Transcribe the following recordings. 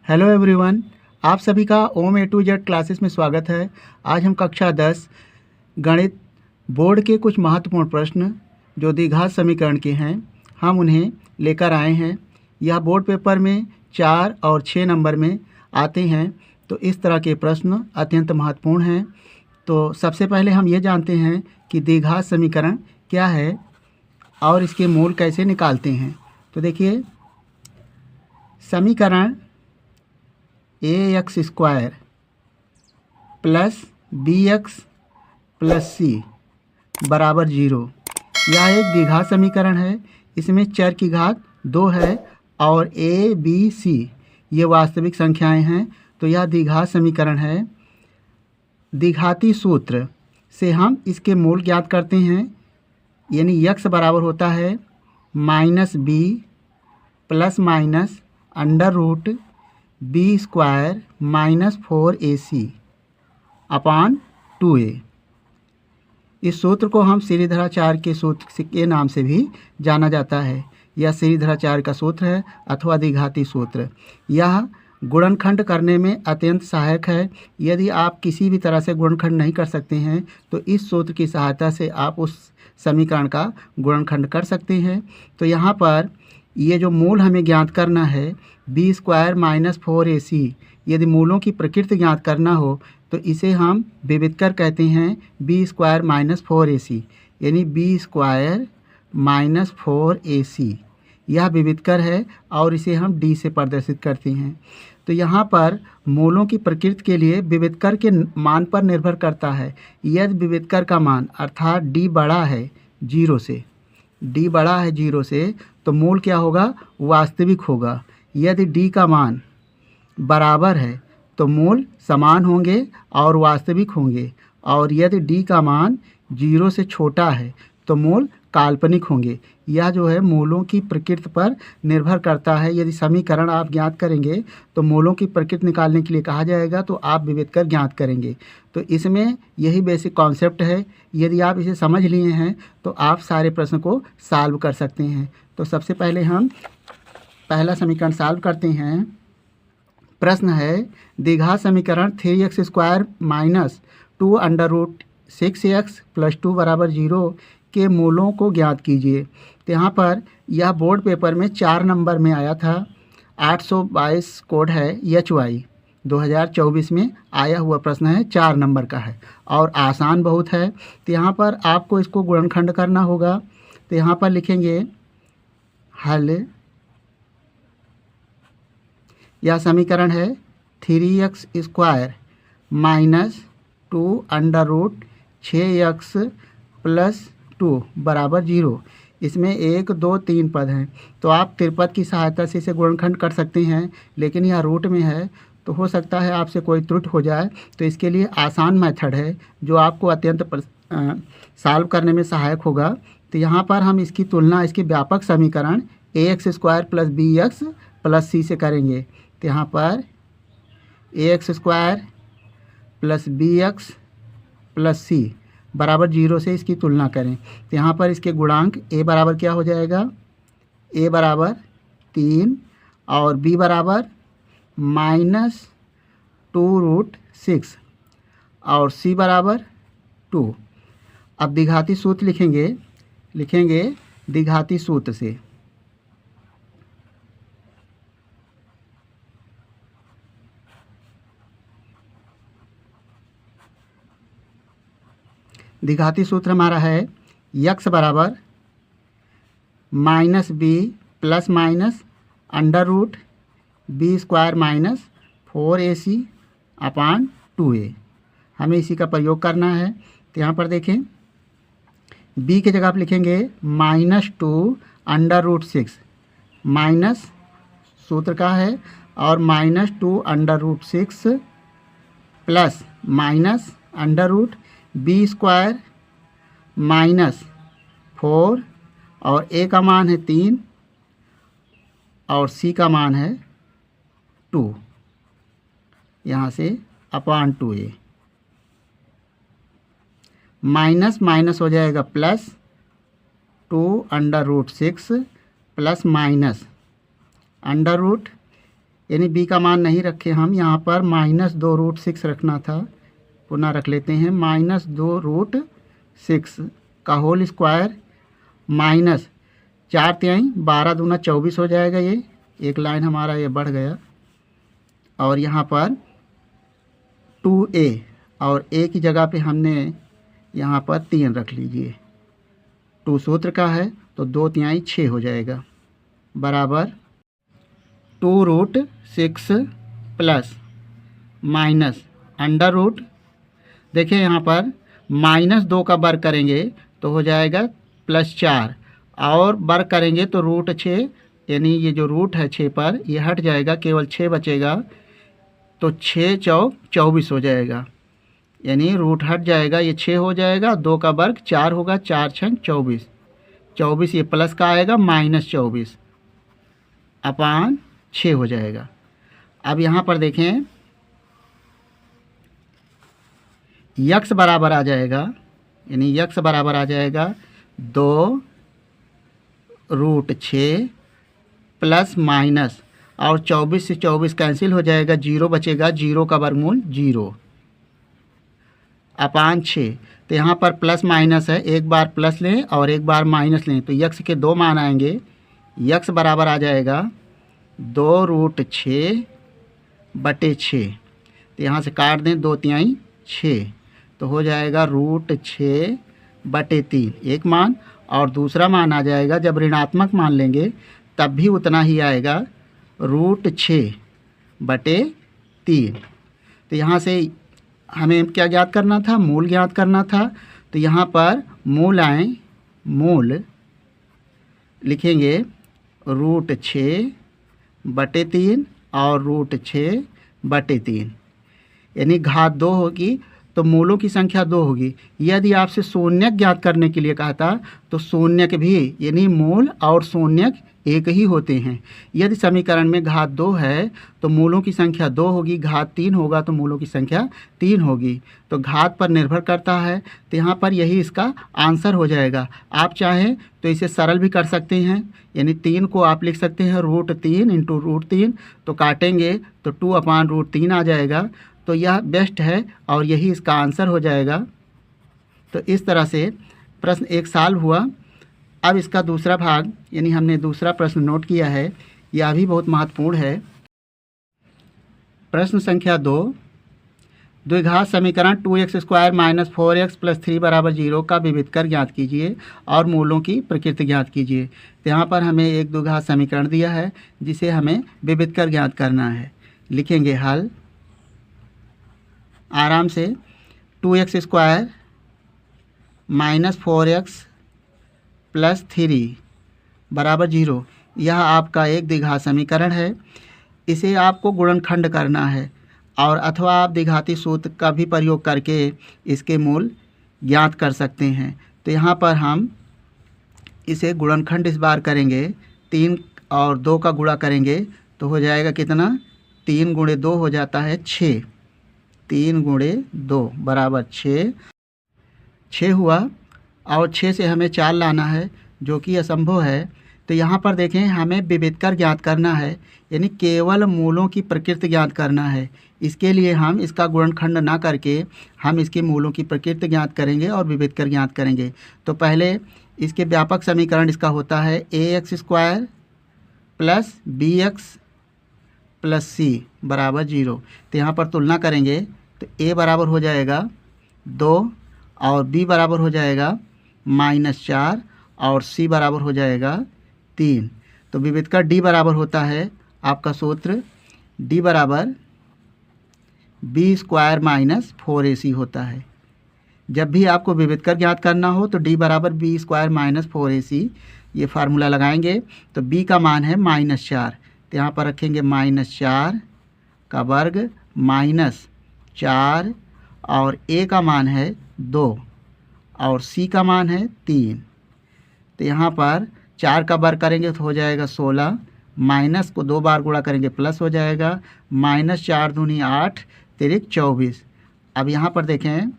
Hello everyone, आप सभी का ओम ए टू जेड क्लासेस में स्वागत है। आज हम कक्षा 10 गणित बोर्ड के कुछ महत्वपूर्ण प्रश्न जो द्विघात समीकरण के हैं, हम उन्हें लेकर आए हैं। यह बोर्ड पेपर में 4 और 6 नंबर में आते हैं, तो इस तरह के प्रश्न अत्यंत महत्वपूर्ण हैं। तो सबसे पहले हम ये जानते हैं कि द्विघात समीकरण क्या है और इसके मूल कैसे निकालते हैं। तो देखिए, समीकरण ax square plus bx plus C बराबर 0, यह एक द्विघात समीकरण है। इसमें चर की घात 2 है और a, b, c ये वास्तविक संख्याएं हैं, तो यह द्विघात समीकरण है। द्विघाती सूत्र से हम इसके मूल ज्ञात करते हैं, यानी x बराबर होता है -b plus minus under root B square -4ac upon 2a। इस सूत्र को हम श्रीधराचार्य के सूत्र के नाम से भी जाना जाता है। यह श्रीधराचार्य का सूत्र है अथवा द्विघाती सूत्र। यह गुणनखंड करने में अत्यंत सहायक है। यदि आप किसी भी तरह से गुणनखंड नहीं कर सकते हैं तो इस सूत्र की सहायता से आप उस समीकरण का गुणनखंड कर सकते हैं। तो यहाँ पर ये जो मूल हमें ज्ञात करना है बी स्क्वायर -4ac, यदि मूलों की प्रकृति ज्ञात करना हो तो इसे हम विविधकर कहते हैं बी स्क्वायर -4ac, यानी बी स्क्वायर -4ac यह विविधकर है और इसे हम डी से प्रदर्शित करते हैं। तो यहाँ पर मूलों की प्रकृति के लिए विविधकर के मान पर निर्भर करता है। यदि विविधकर का मान अर्थात डी बड़ा है 0 से, डी बड़ा है 0 से, तो मूल क्या होगा? वास्तविक होगा। यदि डी का मान बराबर है तो मूल समान होंगे और वास्तविक होंगे, और यदि डी का मान 0 से छोटा है तो मूल काल्पनिक होंगे। यह जो है मूलों की प्रकृति पर निर्भर करता है। यदि समीकरण आप ज्ञात करेंगे तो मूलों की प्रकृति निकालने के लिए कहा जाएगा, तो आप विविधकर ज्ञात करेंगे। तो इसमें यही बेसिक कॉन्सेप्ट है। यदि आप इसे समझ लिए हैं तो आप सारे प्रश्न को सॉल्व कर सकते हैं। तो सबसे पहले हम पहला समीकरण सॉल्व करते हैं। प्रश्न है, द्विघात समीकरण 3x square -2 under root 6x plus 2 बराबर 0 के मूलों को ज्ञात कीजिए। तो यहाँ पर यह बोर्ड पेपर में 4 नंबर में आया था। 822 कोड है HY 2024 में आया हुआ प्रश्न है, 4 नंबर का है और आसान बहुत है। तो यहाँ पर आपको इसको गुणनखंड करना होगा। तो यहाँ पर लिखेंगे हल। यह समीकरण है 3x square -2 under root 6x plus 2 बराबर 0। इसमें 1, 2, 3 पद हैं, तो आप त्रिपद की सहायता से इसे गुणनखंड कर सकते हैं, लेकिन यह रूट में है तो हो सकता है आपसे कोई त्रुटि हो जाए। तो इसके लिए आसान मेथड है जो आपको अत्यंत सॉल्व करने में सहायक होगा। तो यहाँ पर हम इसकी तुलना इसके व्यापक समीकरण ax square plus bx plus c से करेंगे। तो यहाँ पर ax square plus bx plus c बराबर 0 से इसकी तुलना करें। तो यहाँ पर इसके गुणांक a बराबर क्या हो जाएगा? a बराबर 3 और b बराबर -2√6 और c बराबर 2। अब द्विघाती सूत्र लिखेंगे द्विघाती सूत्र से। द्विघाती सूत्र हमारा है x बराबर -b plus minus under root B square -4ac upon 2a। हमें इसी का प्रयोग करना है। तो यहाँ पर देखें, b की जगह आप लिखेंगे -2 अंडर रूट 6, माइनस सूत्र का है, और -2 under root 6 plus minus under root B square -4 और a का मान है 3 और c का मान है 2, यहाँ से अपान 2a। माइनस माइनस हो जाएगा plus 2 under root 6 plus minus under root यानी बी का मान नहीं रखे हम, यहाँ पर -2√6 रखना था। पुनः रख लेते हैं, -2√6 का होल स्क्वायर माइनस 4×3 12 दूना 24 हो जाएगा। ये एक लाइन हमारा ये बढ़ गया। और यहाँ पर 2a और a की जगह पे हमने यहाँ पर 3 रख लीजिए। 2 सूत्र का है तो 2×3 6 हो जाएगा, बराबर 2√6 प्लस माइनस अंडर रूट। देखिए यहाँ पर -2 का वर्ग करेंगे तो हो जाएगा +4, और वर्ग करेंगे तो √6, यानी ये जो रूट है 6 पर ये हट जाएगा, केवल 6 बचेगा, तो 6 चौक 24 हो जाएगा। यानी रूट हट जाएगा, ये 6 हो जाएगा, 2 का वर्ग 4 होगा, 4 छंग 24, 24 ये प्लस का आएगा, -24 अपान 6 हो जाएगा। अब यहाँ पर देखें यक्स बराबर आ जाएगा, यानी यक्स बराबर आ जाएगा 2√6 प्लस माइनस, और 24 से 24 कैंसिल हो जाएगा, 0 बचेगा, 0 का वर्गमूल 0 अपान 6। तो यहाँ पर प्लस माइनस है, एक बार प्लस लें और एक बार माइनस लें तो यक्स के 2 मान आएंगे। यक्स बराबर आ जाएगा 2√6/6। तो यहाँ से काट दें, 2×3 6, तो हो जाएगा √6/3 एक मान, और दूसरा मान आ जाएगा, जब ऋणात्मक मान लेंगे तब भी उतना ही आएगा, √6/3। तो यहाँ से हमें क्या ज्ञात करना था, मूल ज्ञात करना था। तो यहाँ पर मूल आए, मूल लिखेंगे √6/3 और √6/3, यानी घात 2 होगी तो मूलों की संख्या 2 होगी। यदि आपसे शून्यक ज्ञात करने के लिए कहा था तो शून्यक भी, यानी मूल और शून्यक एक ही होते हैं। यदि समीकरण में घात 2 है तो मूलों की संख्या 2 होगी, घात 3 होगा तो मूलों की संख्या 3 होगी। तो घात पर निर्भर करता है, तो यहाँ पर यही इसका आंसर हो जाएगा। आप चाहें तो इसे सरल भी कर सकते हैं, यानी 3 को आप लिख सकते हैं √3 × √3, तो काटेंगे तो 2/√3 आ जाएगा। तो यह बेस्ट है और यही इसका आंसर हो जाएगा। तो इस तरह से प्रश्न 1 सॉल्व हुआ। अब इसका दूसरा भाग, यानी हमने दूसरा प्रश्न नोट किया है, यह भी बहुत महत्वपूर्ण है। प्रश्न संख्या 2, द्विघात समीकरण 2x² - 4x + 3 = 0 का विविधकर ज्ञात कीजिए और मूलों की प्रकृति ज्ञात कीजिए। तो यहाँ पर हमें एक द्विघात समीकरण दिया है जिसे हमें विविधकर ज्ञात करना है। लिखेंगे हल आराम से, 2x² - 4x + 3 = 0। यह आपका एक द्विघात समीकरण है। इसे आपको गुणनखंड करना है, और अथवा आप द्विघाती सूत्र का भी प्रयोग करके इसके मूल ज्ञात कर सकते हैं। तो यहाँ पर हम इसे गुणनखंड इस बार करेंगे, 3 और 2 का गुणा करेंगे तो हो जाएगा कितना, 3 × 2 हो जाता है 6, 3 × 2 = 6 हुआ, और 6 से हमें 4 लाना है जो कि असंभव है। तो यहाँ पर देखें हमें विविधकर ज्ञात करना है, यानी केवल मूलों की प्रकृति ज्ञात करना है। इसके लिए हम इसका गुणनखंड ना करके हम इसके मूलों की प्रकृति ज्ञात करेंगे और विविधकर ज्ञात करेंगे। तो पहले इसके व्यापक समीकरण इसका होता है ax² + bx + c = 0। तो यहाँ पर तुलना करेंगे तो a बराबर हो जाएगा 2 और b बराबर हो जाएगा -4 और c बराबर हो जाएगा 3। तो विविधकर d बराबर होता है, आपका सूत्र d बराबर b² - 4ac होता है। जब भी आपको विविधकर ज्ञात करना हो तो d बराबर b² - 4ac ये फार्मूला लगाएंगे। तो b का मान है -4, तो यहाँ पर रखेंगे -4 का वर्ग -4, और a का मान है 2 और c का मान है 3। तो यहाँ पर 4 का वर्ग करेंगे तो हो जाएगा 16, माइनस को 2 बार गुणा करेंगे प्लस हो जाएगा, -4 दूनी 8 तिरिक 24। अब यहाँ पर देखें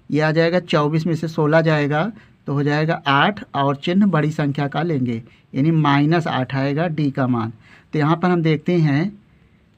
ये आ जाएगा 24 में से 16 जाएगा तो हो जाएगा 8, और चिन्ह बड़ी संख्या का लेंगे, यानी -8 आएगा d का मान। तो यहाँ पर हम देखते हैं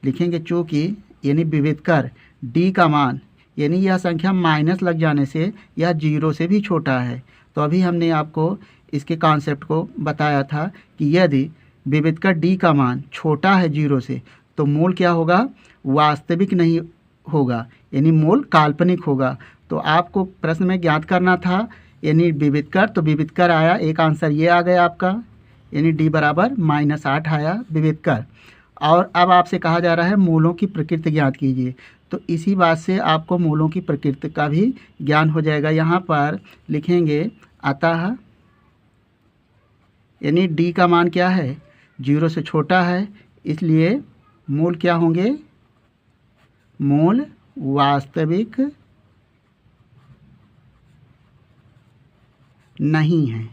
लिखेंगे चूँकि यानी विविधकर d का मान यानी यह संख्या माइनस लग जाने से यह 0 से भी छोटा है। तो अभी हमने आपको इसके कॉन्सेप्ट को बताया था कि यदि विविधकर d का मान छोटा है 0 से तो मूल क्या होगा, वास्तविक नहीं होगा, यानी मूल काल्पनिक होगा। तो आपको प्रश्न में ज्ञात करना था यानी विविधकर, तो विविधकर आया, एक आंसर ये आ गया आपका, यानी d बराबर -8 आया विविधकर। और अब आपसे कहा जा रहा है मूलों की प्रकृति ज्ञात कीजिए। तो इसी बात से आपको मूलों की प्रकृति का भी ज्ञान हो जाएगा। यहाँ पर लिखेंगे अतः, यानी d का मान क्या है, 0 से छोटा है, इसलिए मूल क्या होंगे, मूल वास्तविक नहीं है।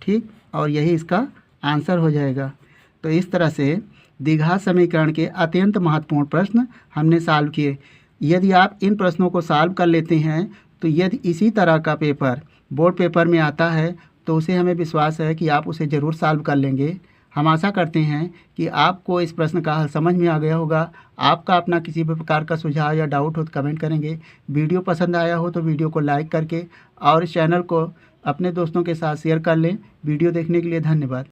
ठीक, और यही इसका आंसर हो जाएगा। तो इस तरह से द्विघात समीकरण के अत्यंत महत्वपूर्ण प्रश्न हमने सॉल्व किए। यदि आप इन प्रश्नों को सॉल्व कर लेते हैं तो यदि इसी तरह का पेपर बोर्ड पेपर में आता है तो उसे हमें विश्वास है कि आप उसे ज़रूर सॉल्व कर लेंगे। हम आशा करते हैं कि आपको इस प्रश्न का हल समझ में आ गया होगा। आपका अपना किसी भी प्रकार का सुझाव या डाउट हो तो कमेंट करेंगे। वीडियो पसंद आया हो तो वीडियो को लाइक करके और इस चैनल को अपने दोस्तों के साथ शेयर कर लें। वीडियो देखने के लिए धन्यवाद।